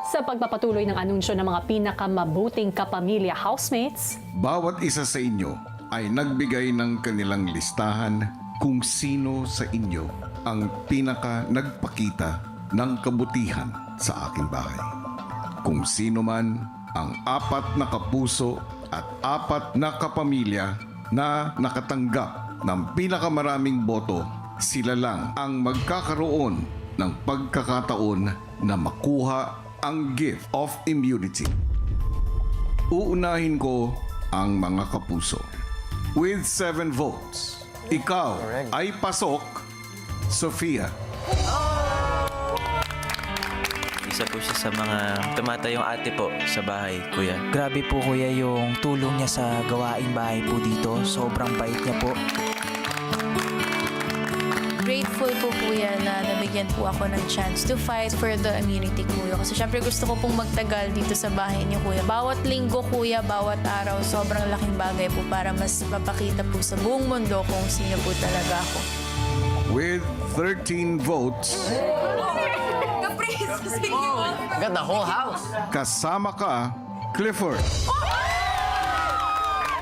Sa pagpapatuloy ng anunsyo ng mga pinakamabuting kapamilya housemates, Bawat isa sa inyo ay nagbigay ng kanilang listahan kung sino sa inyo ang pinaka nagpakita ng kabutihan sa aking bahay. Kung sino man ang 4 na kapuso at 4 na kapamilya na nakatanggap ng pinakamaraming boto, sila lang ang magkakaroon ng pagkakataon na makuha ang gift of immunity. Uunahin ko ang mga kapuso. With 7 votes, ikaw ay pasok, Sofia. Isa po siya sa mga tumatayong ate po sa bahay, kuya. Grabe po kuya yung tulong niya sa gawaing bahay po dito. Sobrang bait niya po. Grateful po kuya na nabigyan po ako ng chance to fight for the immunity kuya. Kasi syempre gusto ko pong magtagal dito sa bahay niyo kuya. Bawat linggo kuya, bawat araw, sobrang laking bagay po para mas mapakita po sa buong mundo kung sino po talaga ako. With 13 votes, Got the whole house. kasama ka, Clifford.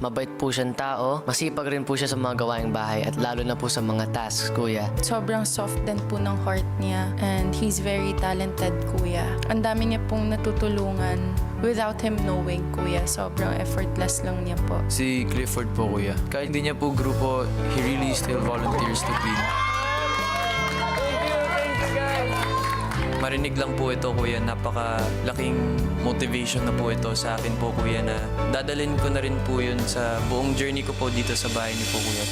Mabait po siyang tao. Masipag rin po siya sa mga gawaing bahay at lalo na po sa mga tasks, kuya. Sobrang soft din po ng heart niya and he's very talented kuya. Ang dami niya pong natutulungan without him knowing kuya. Sobrang effortless lang niya po. Si Clifford po, kuya. Kahit hindi niya po grupo, he really still volunteers to clean. Marinig lang po ito, kuya. Napakalaking motivation na po ito sa akin po, kuya, na dadalhin ko na rin po yun sa buong journey ko po dito sa bahay niyo po, kuya.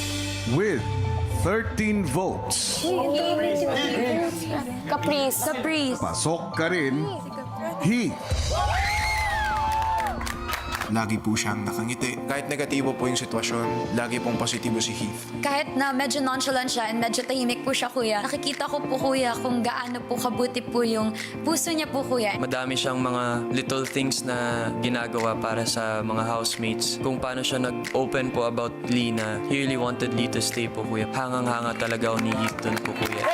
With 13 votes, Caprice. pasok ka rin, Heath. Lagi po siyang nakangiti. Kahit negatibo po yung sitwasyon, lagi pong positibo si Heath. Kahit na medyo nonchalant siya and medyo tahimik po siya, kuya, nakikita ko po, kuya, kung gaano po kabuti po yung puso niya po, kuya. Madami siyang mga little things na ginagawa para sa mga housemates. Kung paano siya nag-open po about Lee na he really wanted Lee to stay po, kuya. Hangang-hanga talaga ako ni Heath dun po, kuya.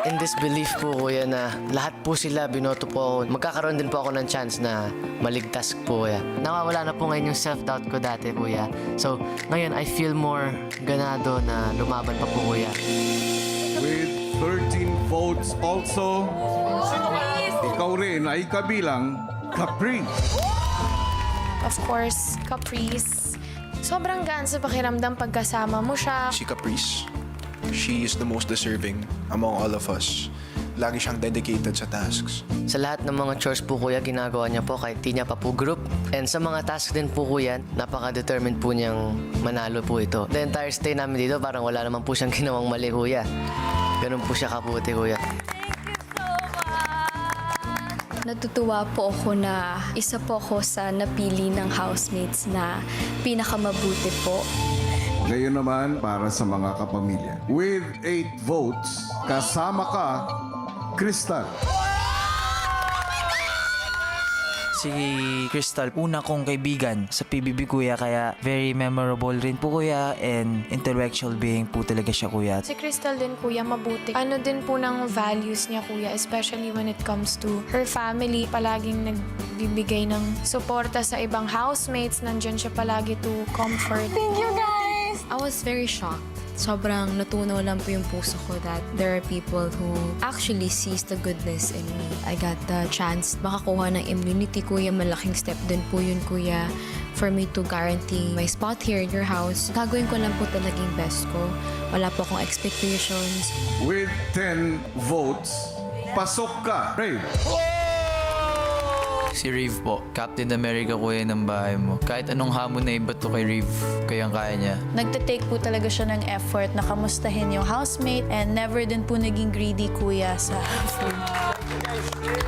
In this belief po, kuya, na lahat po sila binoto po ako. Magkakaroon din po ako ng chance na maligtas po, kuya. Nawawala na po ngayon yung self-doubt ko dati, kuya. So, ngayon, I feel more ganado na lumaban pa po, kuya. With 13 votes also, ikaw rin ay kabilang, Caprice. Of course, Caprice. Sobrang gaan sa pakiramdam pagkasama mo siya. Si Caprice, she is the most deserving among all of us. Lagi siyang dedicated sa tasks. Sa lahat ng mga chores po, kuya, ginagawa niya po kahit di niya pa po group. And sa mga tasks din po, kuya, napaka-determined po niyang manalo po ito. The entire stay namin dito, parang wala naman po siyang ginawang mali, kuya. Ganun po siya kabuti, kuya. Natutuwa po ako na isa po ako sa napili ng housemates na pinakamabuti po. Ngayon naman para sa mga kapamilya. With 8 votes, kasama ka, Crystal. Si Crystal, una kong kaibigan sa PBB, kuya, kaya very memorable rin po, kuya, and intellectual being po talaga siya, kuya. Si Crystal din kuya, mabuti. Ano din po ng values niya kuya, especially when it comes to her family. Palaging nagbibigay ng suporta sa ibang housemates. Nandyan siya palagi to comfort. Thank you, guys! I was very shocked. Sobrang natunaw lang po yung puso ko that there are people who actually sees the goodness in me. I got the chance makakuha ng immunity, kuya. Malaking step din po yun, kuya, for me to guarantee my spot here in your house. Gagawin ko lang po talagang best ko. Wala po akong expectations. With 10 votes, pasok ka, Ray. Si Reeve po, Captain America, kuya, ng bahay mo. Kahit anong hamon na iba to kay Reeve, kayang-kaya niya. Nagtitake po talaga siya ng effort na kamustahin yung housemate and never din po naging greedy kuya sa food.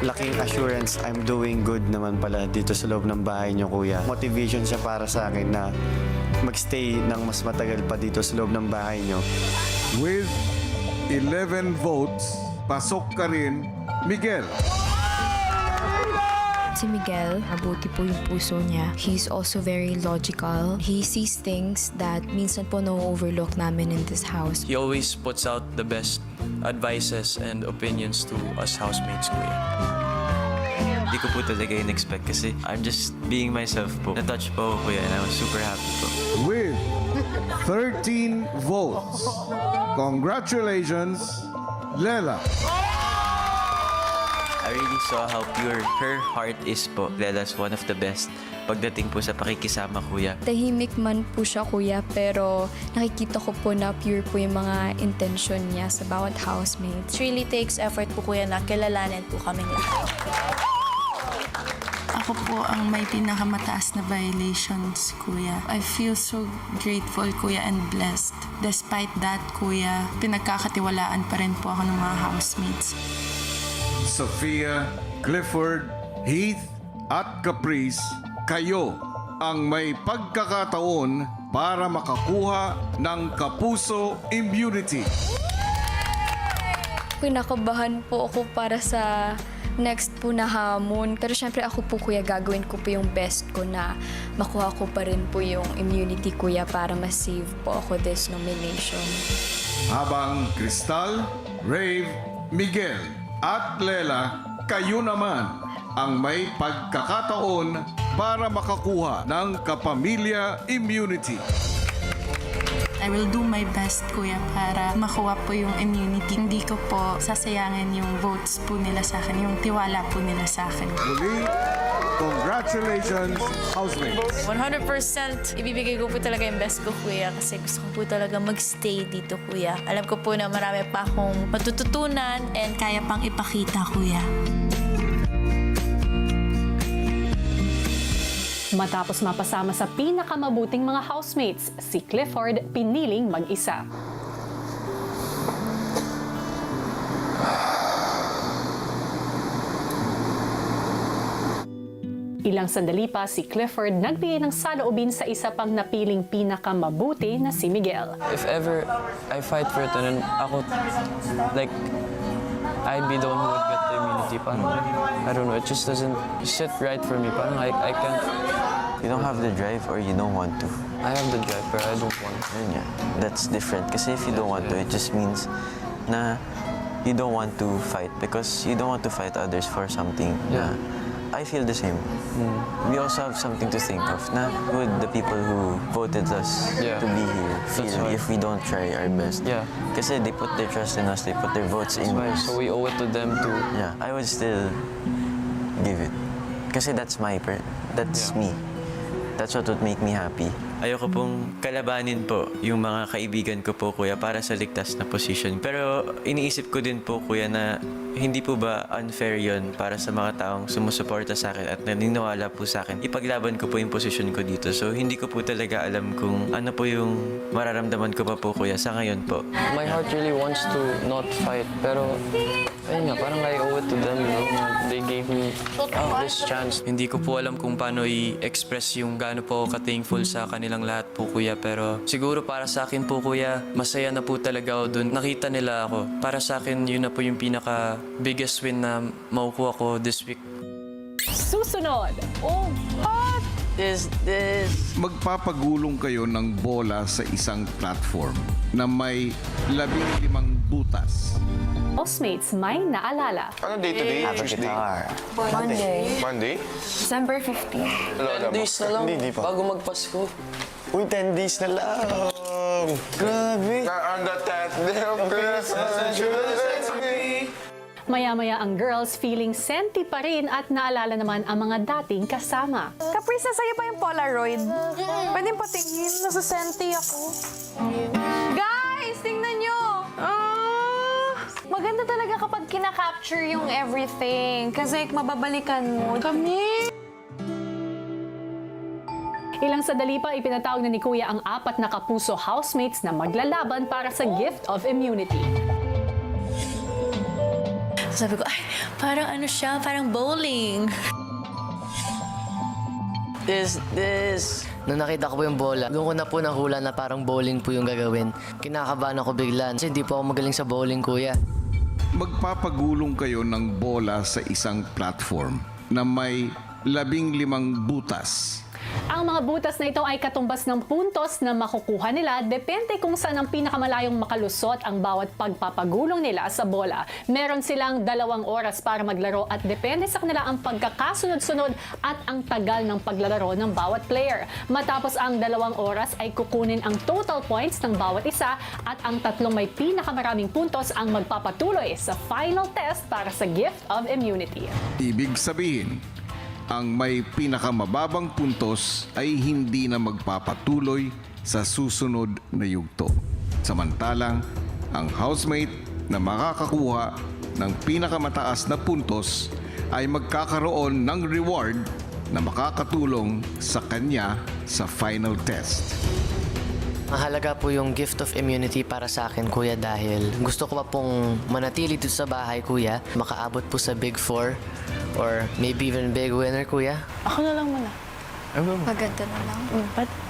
Laking assurance I'm doing good naman pala dito sa loob ng bahay niyo, kuya. Motivation siya para sa akin na magstay ng mas matagal pa dito sa loob ng bahay niyo. With 11 votes, pasok ka rin, Miguel. Si Miguel, mabuti po yung puso niya. He's also very logical. He sees things that minsan po na-overlook namin in this house. He always puts out the best advices and opinions to us housemates, kuya. Hindi ko po talaga in-expect kasi I'm just being myself po. Na-touch po ako kuya and I was super happy po. With 13 votes. Congratulations, Lela. I really saw how pure her heart is po. Lela's one of the best pagdating po sa pakikisama kuya. Tahimik man po siya, kuya, pero nakikita ko po na pure po yung mga intention niya sa bawat housemates. It really takes effort po kuya na kilalanin po kaming lahat. Ako po ang may pinakamataas na violations, kuya. I feel so grateful, kuya, and blessed. Despite that, kuya, pinagkakatiwalaan pa rin po ako ng mga housemates. Sophia, Clifford, Heath, at Caprice, kayo ang may pagkakataon para makakuha ng Kapuso Immunity. Kinakabahan po ako para sa next po na hamon. Pero syempre ako po, kuya, gagawin ko po yung best ko na makuha ko pa rin po yung immunity, kuya, para ma-save po ako this nomination. Habang Crystal, Rave, Miguel, at Lela, kayo naman ang may pagkakataon para makakuha ng Kapamilya Immunity. I will do my best, kuya, para makuha po yung immunity. Hindi ko po sasayangin yung votes po nila sa akin, yung tiwala po nila sa akin. Muli, congratulations, housemates. 100% ibibigay ko po talaga yung best ko, kuya, kasi gusto ko po talaga magstay dito, kuya. Alam ko po na marami pa akong matututunan and Kaya pang ipakita, kuya. Matapos mapasama sa pinakamabuting mga housemates, si Clifford piniling mag-isa. Ilang sandali pa, si Clifford nagbigay ng saloobin sa isa pang napiling pinakamabuti na si Miguel. If ever I fight for it, and ako, like, I'd be the one who would get the immunity. Parang, I don't know, it just doesn't sit right for me. Parang I can't. You don't have the drive or you don't want to. I have the drive, but I don't want to. Yun nga. That's different. Kasi if you don't want to, it just means na you don't want to fight because you don't want to fight others for something. Yeah. I feel the same. We also have something to think of. Na would the people who voted us Yeah. to be here feel That's right. if we don't try our best? Yeah. Kasi they put their trust in us, they put their votes in us. So we owe it to them to. Yeah, I would still give it. Kasi that's that's me. That's what would make me happy. Ayoko pong kalabanin po yung mga kaibigan ko po, kuya, para sa ligtas na position. Pero iniisip ko din po, kuya, na hindi po ba unfair yon para sa mga taong sumusuporta sa akin at naniniwala po sa akin. Ipaglaban ko po yung position ko dito. So, hindi ko po talaga alam kung ano po yung mararamdaman ko pa po, kuya, sa ngayon po. My heart really wants to not fight, pero ayun nga, parang I owe it to them, you know, na they gave me this chance. Hindi ko po alam kung paano i-express yung gaano po ako ka-thankful sa kanilang lahat po, kuya, pero siguro para sa akin po, kuya, masaya na po talaga ako dun. Nakita nila ako. Para sa akin, yun na po yung pinaka-biggest win na makukuha ko this week. Susunod! Oh, hot! Magpapagulong kayo ng bola sa isang platform na may 15 butas. Housemates may naalala. Ano day today? Tuesday? Monday? December 15. 10 days na lang, Hindi pa. bago magpasko. Uy, 10 days na lang. Grabe. On the 10th day of Christmas, Maya-maya ang girls feeling senti pa rin at naalala naman ang mga dating kasama. Caprice, sa'yo pa yung Polaroid. Pwede patingin, nasasenti ako. Guys, tingnan nyo! Maganda talaga kapag kinakapture yung everything. Kasi mababalikan mo. Kami! Ilang sandali pa ipinatawag na ni Kuya ang 4 na kapuso housemates na maglalaban para sa gift of immunity. sabi ko, ay, parang ano siya, parang bowling. Nung nakita ko po yung bola, doon ko na po nahula na parang bowling po yung gagawin. Kinakabahan ako bigla kasi hindi po ako magaling sa bowling, kuya. Magpapagulong kayo ng bola sa isang platform na may 15 butas. Ang mga butas na ito ay katumbas ng puntos na makukuha nila depende kung saan ang pinakamalayong makalusot ang bawat pagpapagulong nila sa bola. Meron silang 2 oras para maglaro at depende sa kanila ang pagkakasunod-sunod at ang tagal ng paglalaro ng bawat player. Matapos ang 2 oras ay kukunin ang total points ng bawat isa at ang 3 may pinakamaraming puntos ang magpapatuloy sa final test para sa Gift of Immunity. Ibig sabihin, ang may pinakamababang puntos ay hindi na magpapatuloy sa susunod na yugto. Samantalang, ang housemate na makakakuha ng pinakamataas na puntos ay magkakaroon ng reward na makakatulong sa kanya sa final test. Mahalaga po yung gift of immunity para sa akin, kuya, dahil gusto ko pa pong manatili dito sa bahay, kuya. Makaabot po sa Big 4 or maybe even big winner, kuya. Ako na lang muna. Maganda na lang.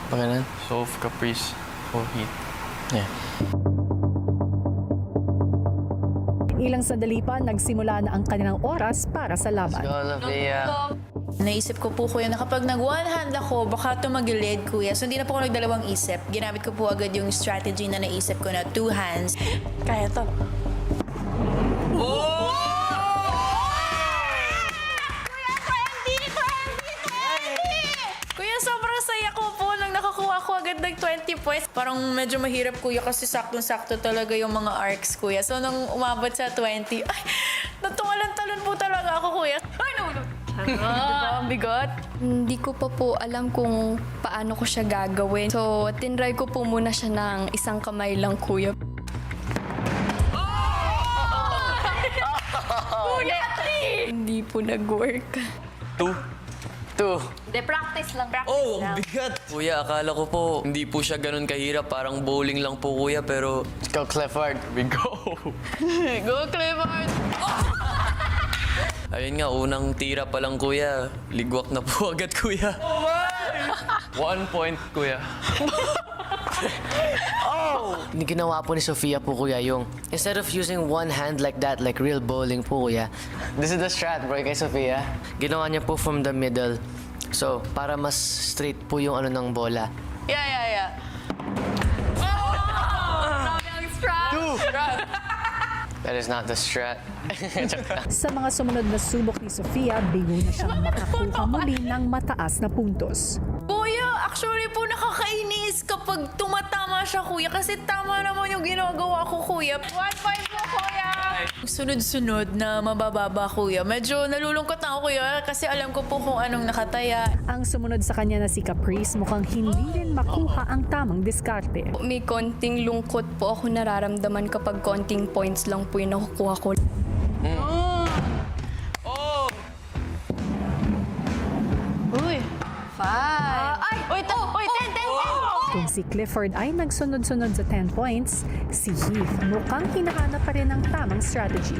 Paganan. Soft, Caprice, o Heat. Yeah. Ilang sandali pa, nagsimula na ang kanilang oras para sa laban. Olivia. Naisip ko po, kuya, na kapag nag-one hand ako, baka tumagilid, kuya. So, hindi na po ako nagdalawang isip. Ginamit ko po agad yung strategy na naisip ko na 2 hands. Kaya to. Kuya, sobrang saya ko po nang nakakuha ko agad ng 20 points. Parang medyo mahirap, kuya, kasi saktong-sakto talaga yung mga arcs, kuya. So, nung umabot sa 20, ay, natuwalan-talon po talaga ako, kuya. Ay, no. Diba, ang bigot? Hindi ko pa po alam kung paano ko siya gagawin. So, tinry ko po muna siya ng isang kamay lang, kuya. Kuya, 3! Hindi po nag-work. 2. De, practice lang. Oh, ang bigat! Kuya, akala ko po, hindi po siya ganun kahirap. Parang bowling lang po, kuya, pero... Let's go, Clifford. We go! Go, Clifford! Ayun nga, unang tira pa lang, kuya. Ligwak na po agad, kuya. 1 point, kuya. Ni ginawa po ni Sofia po, kuya, yung instead of using one hand like that, like real bowling po, kuya. This is the strat, bro, kay Sofia. Ginawa niya po from the middle. So, para mas straight po yung ano ng bola. Yeah. Grabe ang strat! That is not the strat. Sa mga sumunod na subok ni Sofia, bigo na siyang makakuha muli ng mataas na puntos. Kuya, actually po nakakainis kapag tumatama siya, kuya. Kasi tama naman yung ginagawa ko, kuya. 1 point po, kuya! Sunod-sunod na mabababa, kuya. Medyo nalulungkot na ako, kuya. Kasi alam ko po kung anong nakataya. Ang sumunod sa kanya na si Caprice mukhang hindi rin makuha ang tamang diskarte. May konting lungkot po ako nararamdaman kapag konting points lang po yung nakukuha ko. Uy! 5! Uy, 10! Kung si Clifford ay nagsunod-sunod sa 10 points, si Heath mukhang hinahanap pa rin ang tamang strategy.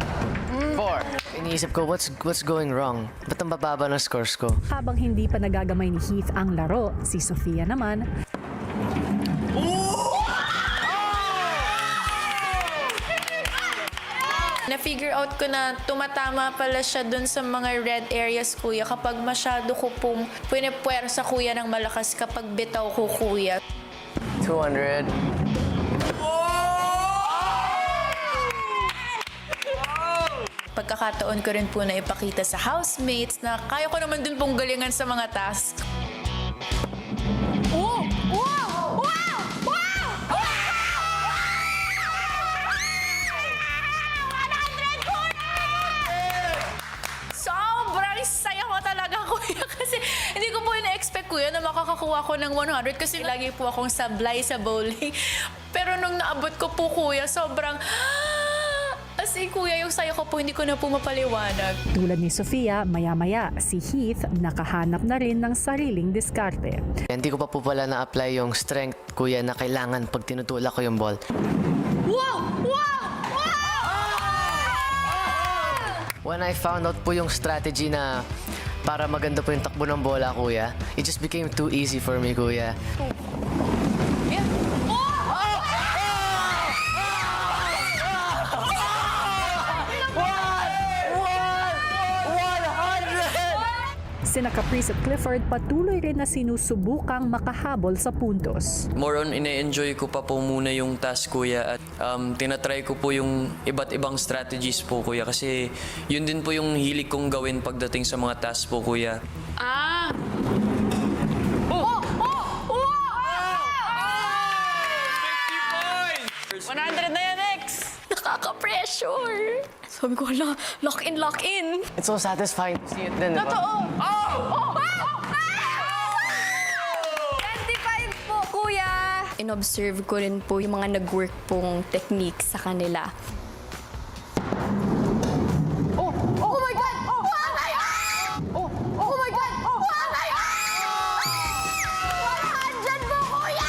4. Iniisip ko, what's going wrong? Ba't ang bababa ng scores ko? Habang hindi pa nagagamay ni Heath ang laro, si Sofia naman, Na-figure out ko na tumatama pala siya dun sa mga red areas, kuya. Kapag masyado ko pong pinipuwersa, kuya, ng malakas kapag bitaw ko, kuya. 200. Pagkakataon ko rin po na ipakita sa housemates na kaya ko naman dun pong galingan sa mga tasks. Oh! Wow! Wow! Wow! Sobrang saya ko talaga, kuya. Kasi hindi ko po na-expect, kuya, na makakakuha ko ng 100 kasi lagi po akong sablay sa bowling. Pero nung naabot ko po, kuya, sobrang... As in, kuya, yung saya ko po, hindi ko na po mapaliwanag. tulad ni Sofia, maya-maya si Heath nakahanap na rin ng sariling diskarte. Hindi ko pa po pala na-apply yung strength, kuya, na kailangan pag tinutulak ko yung ball. Wow! Wow! When I found out po yung strategy na para maganda po yung takbo ng bola, kuya, it just became too easy for me, kuya. Yeah. Sina Caprice at Clifford patuloy rin na sinusubukang makahabol sa puntos. More on, ine-enjoy ko pa po muna yung task, kuya. At tinatry ko po yung iba't ibang strategies po, kuya. Kasi yun din po yung hilig kong gawin pagdating sa mga task po, kuya. Nakaka-pressure! Sabi ko, lock in, lock in! It's so satisfying to see it din. Diba? Totoo! 25 po, kuya! In-observe ko rin po yung mga nag-work pong technique sa kanila. Oh my God! Oh my God! Oh my God! Oh my God! 100 po, kuya!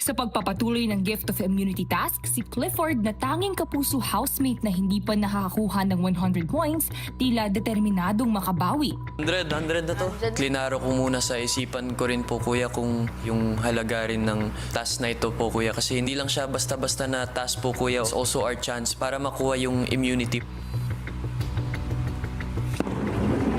Sa pagpapatuloy ng Gift of Immunity task, si Clifford na tanging kapuso housemate na hindi pa nakakakuha ng 100 points, tila determinadong makabawi. 100 na to. Klinaro ko muna sa isipan ko rin po, kuya, kung yung halaga rin ng task na ito po, kuya. Kasi hindi lang siya basta-basta na task po, kuya. It's also our chance para makuha yung immunity.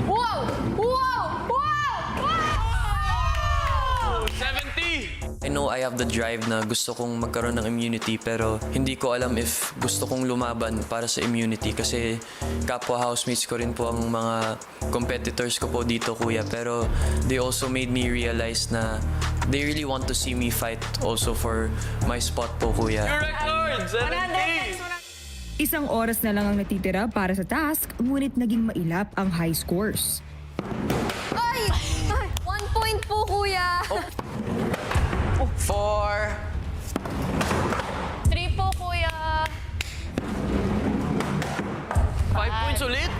Wow! Wow! Wow! 70! I know I have the drive na gusto kong magkaroon ng immunity, pero hindi ko alam if gusto kong lumaban para sa immunity kasi kapwa housemates ko rin po ang mga competitors ko po dito, kuya. Pero they also made me realize na they really want to see me fight also for my spot po, kuya. Isang oras na lang ang natitira para sa task, ngunit naging mailap ang high scores. Ay! 1 point po, kuya! 4. 3 po, kuya! 5 points ulit?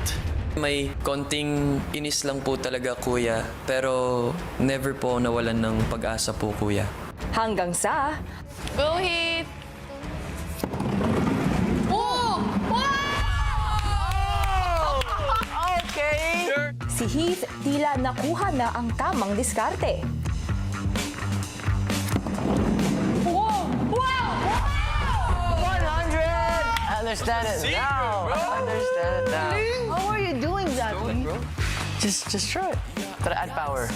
May konting inis lang po talaga, kuya. Pero never po nawalan ng pag-asa po, kuya. Hanggang sa... Go hit! Oh! Okay! Si Heath tila nakuha na ang tamang diskarte. I understand it now. I understand it now. How are you doing that? Just try it. Try to add power.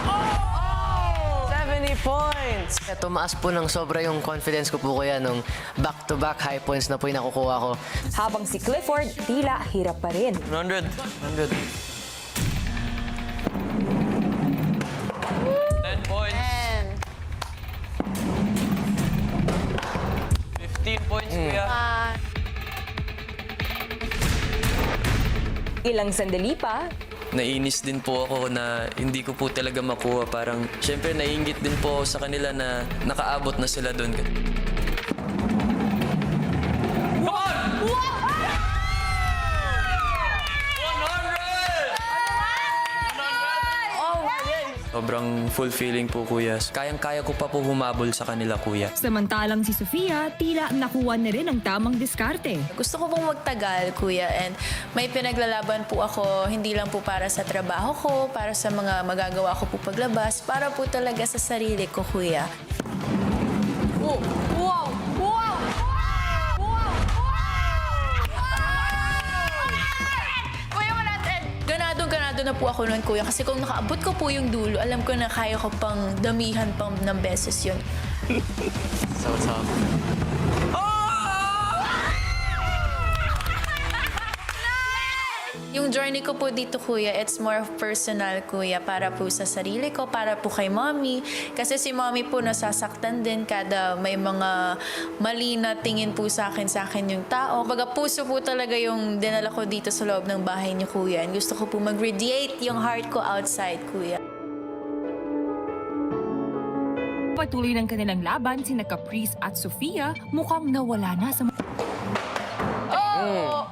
Oh! 70 points! Tumaas po ng sobra yung confidence ko po, kuya, nung back-to-back high points na po yung nakukuha ko. Habang si Clifford tila hirap pa rin. 100. 10 points. 15 points, kuya. Ilang sandali pa, Nainis din po ako na hindi ko po talaga makuha. Parang, syempre, naiingit din po ako sa kanila na nakaabot na sila doon. Sobrang fulfilling po, kuya. Kayang-kaya ko pa po humabol sa kanila, kuya. samantalang si Sofia tila nakuha na rin ang tamang diskarte. Gusto ko pong magtagal, kuya, and may pinaglalaban po ako, hindi lang po para sa trabaho ko, para sa mga magagawa ko po paglabas, para po talaga sa sarili ko, kuya. Oh, wow! Wow! Wow! Kuya, 100! Ganado na po ako noon, kuya, kasi kung nakaabot ko po yung dulo, alam ko na kaya ko pang damihan pang ng beses yun. So tough. Yung journey ko po dito, kuya, it's more personal, kuya, para po sa sarili ko, para po kay mommy. Kasi si mommy po nasasaktan din kada may mga mali na tingin po sa akin yung tao. Baga puso po talaga yung dinala ko dito sa loob ng bahay niyo, kuya. And gusto ko po mag-radiate yung heart ko outside, kuya. Patuloy ng kanilang laban sina Caprice at Sofia, mukhang nawala na sa... Oh!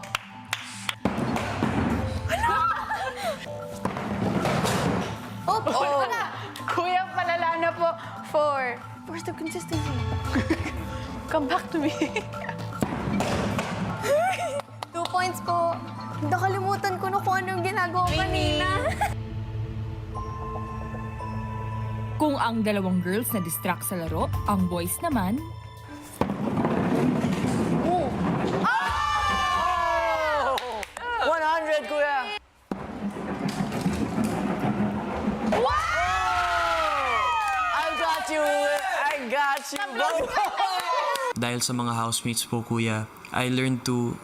Kuya, palala na po. 4. Where's the consistency? Come back to me. 2 points po. Nakalimutan ko na kung anong ginagawa ko kanina. Kung ang dalawang girls na distract sa laro, ang boys naman... you! I got you, bro! Dahil sa mga housemates po, kuya, I learned to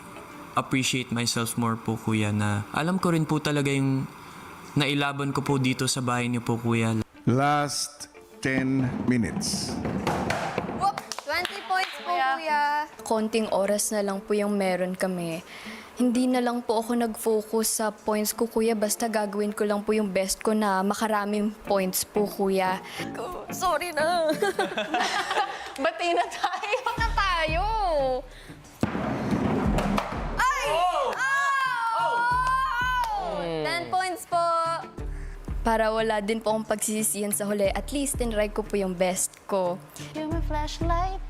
appreciate myself more po, kuya, na alam ko rin po talaga yung nailaban ko po dito sa bahay niyo po, kuya. Last 10 minutes. 20 points po, kuya. Konting oras na lang po yung meron kami. Hindi na lang po ako nag-focus sa points ko, kuya. Basta gagawin ko lang po yung best ko na makaraming points po, kuya. Sorry na. Bati na tayo. Na tayo. Ay! Oh! 10 points po. Para wala din po akong pagsisisihan sa huli. At least, tinry ko po yung best ko. Give me flashlight.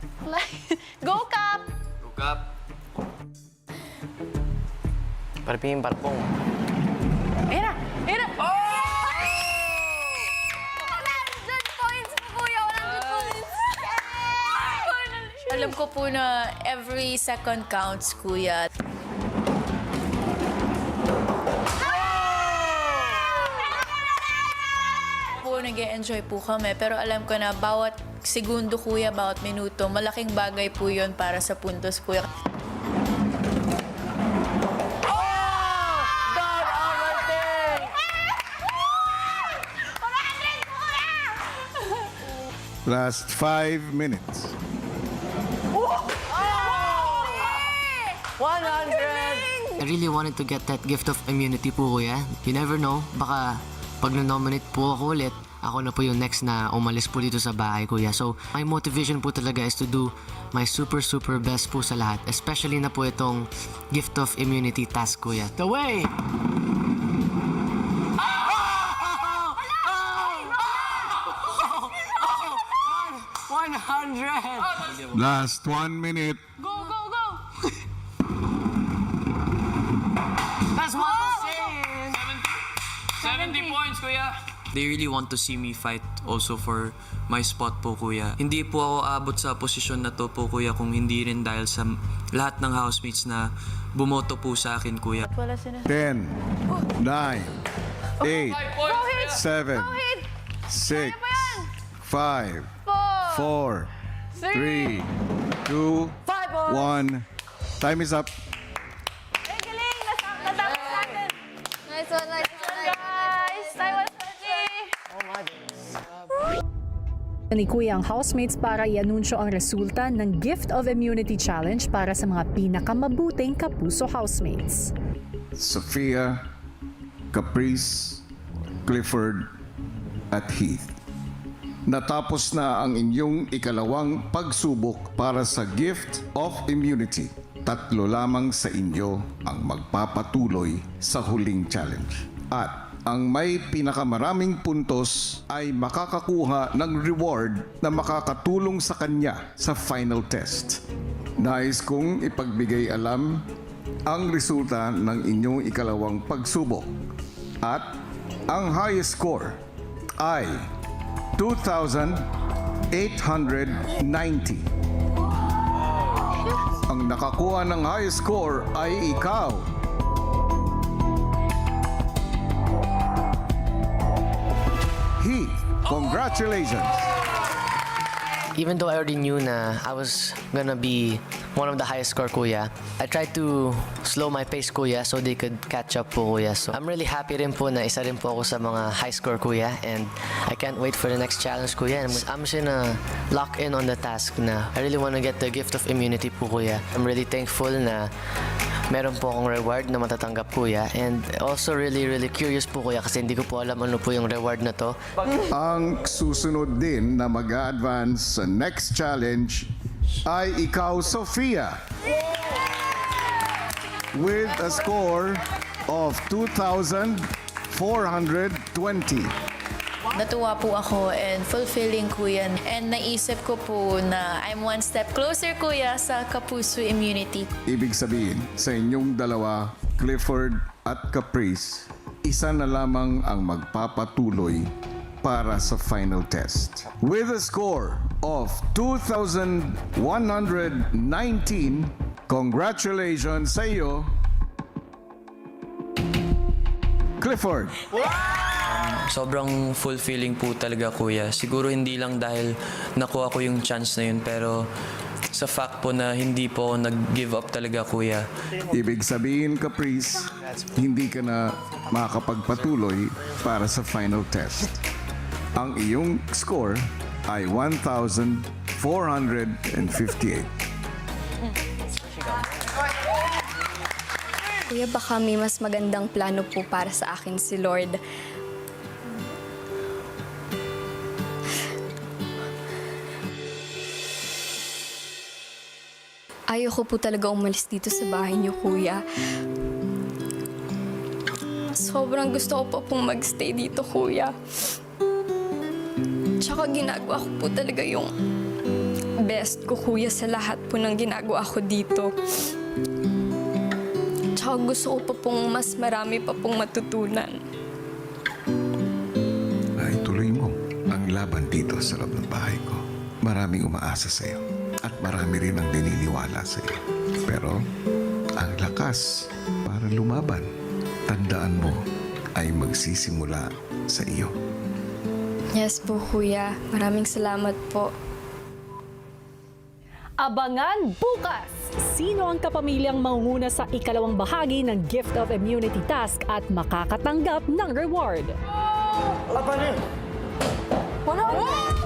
Go, Cap! Go, Cap. Parping, parpong. Mira! Mira! 100 points po, kuya. 100 points. Alam ko po na every second counts, kuya. Po, nag-e-enjoy po kami. Pero alam ko na bawat segundo, kuya, bawat minuto, malaking bagay po yun para sa puntos, kuya. Last 5 minutes. 100! I really wanted to get that gift of immunity po, kuya. You never know, baka pag na-nominate po ako ulit, ako na po yung next na umalis po dito sa bahay, kuya. So, my motivation po talaga is to do my super best po sa lahat. Especially na po itong gift of immunity task, kuya. The way! Last 1 minute. Go, go, go! That's what I'm saying! 70 points, kuya! They really want to see me fight also for my spot po, kuya. Hindi po ako abot sa posisyon na to po, kuya, kung hindi rin dahil sa lahat ng housemates na bumoto po sa akin, kuya. 10, 9, 8, 7, 6, 5, 4, 3, 2, 1. Time is up. Ay, galing! Natapos natin! Nice one, nice one, Guys, I was ready! Ni Kuya ang housemates para i-anunsyo ang resulta ng Gift of Immunity Challenge para sa mga pinakamabuting Kapuso housemates. Sophia, Caprice, Clifford, at Heath. Natapos na ang inyong ikalawang pagsubok para sa Gift of Immunity. 3 lamang sa inyo ang magpapatuloy sa huling challenge. At ang may pinakamaraming puntos ay makakakuha ng reward na makakatulong sa kanya sa final test. Nais kong ipagbigay alam ang resulta ng inyong ikalawang pagsubok. At ang highest score ay 2,890. Ang nakakuha ng highest score ay ikaw. Heath, congratulations! Even though I already knew na I was gonna be one of the highest score, kuya, I tried to slow my pace, kuya, so they could catch up po, kuya. So I'm really happy rin po na isa rin po ako sa mga high score, kuya, and I can't wait for the next challenge, kuya. I'm just gonna lock in on the task na I really wanna get the gift of immunity po, kuya. I'm really thankful na meron po akong reward na matatanggap, kuya, and also really curious po, kuya, kasi hindi ko po alam ano po yung reward na to. Ang susunod din na mag-a-advance sa next challenge ay ikaw, Sophia. With a score of 2,420. Natuwa po ako and fulfilling, kuya. And naisip ko po na I'm one step closer, kuya, sa Kapuso Immunity. Ibig sabihin, sa inyong dalawa, Clifford at Caprice, isa na lamang ang magpapatuloy para sa final test. With a score of 2,119, congratulations sa iyo, Clifford. Sobrang fulfilling po talaga, kuya. Siguro hindi lang dahil nakuha ko yung chance na yun, pero sa fact po na hindi po ako nag-give up talaga, kuya. Ibig sabihin, Caprice, hindi ka na makakapagpatuloy para sa final test. Ang iyong score ay 1,458. Kuya, baka may mas magandang plano po para sa akin si Lord. Ayoko po talaga umalis dito sa bahay niyo, kuya. Sobrang gusto ko pa pong magstay dito, kuya. Tsaka ginagawa ko po talaga yung best ko, kuya, sa lahat po ng ginagawa ko dito. Tsaka gusto ko pa pong mas marami pa pong matutunan. Ay, tuloy mo ang laban dito sa loob ng bahay ko. Maraming umaasa sa iyo at marami rin ang dininiwala sa iyo. Pero ang lakas para lumaban, tandaan mo, ay magsisimula sa iyo. Yes po, kuya. Maraming salamat po. Abangan bukas! Sino ang kapamilyang mangunguna sa ikalawang bahagi ng Gift of Immunity Task at makakatanggap ng reward? Wala!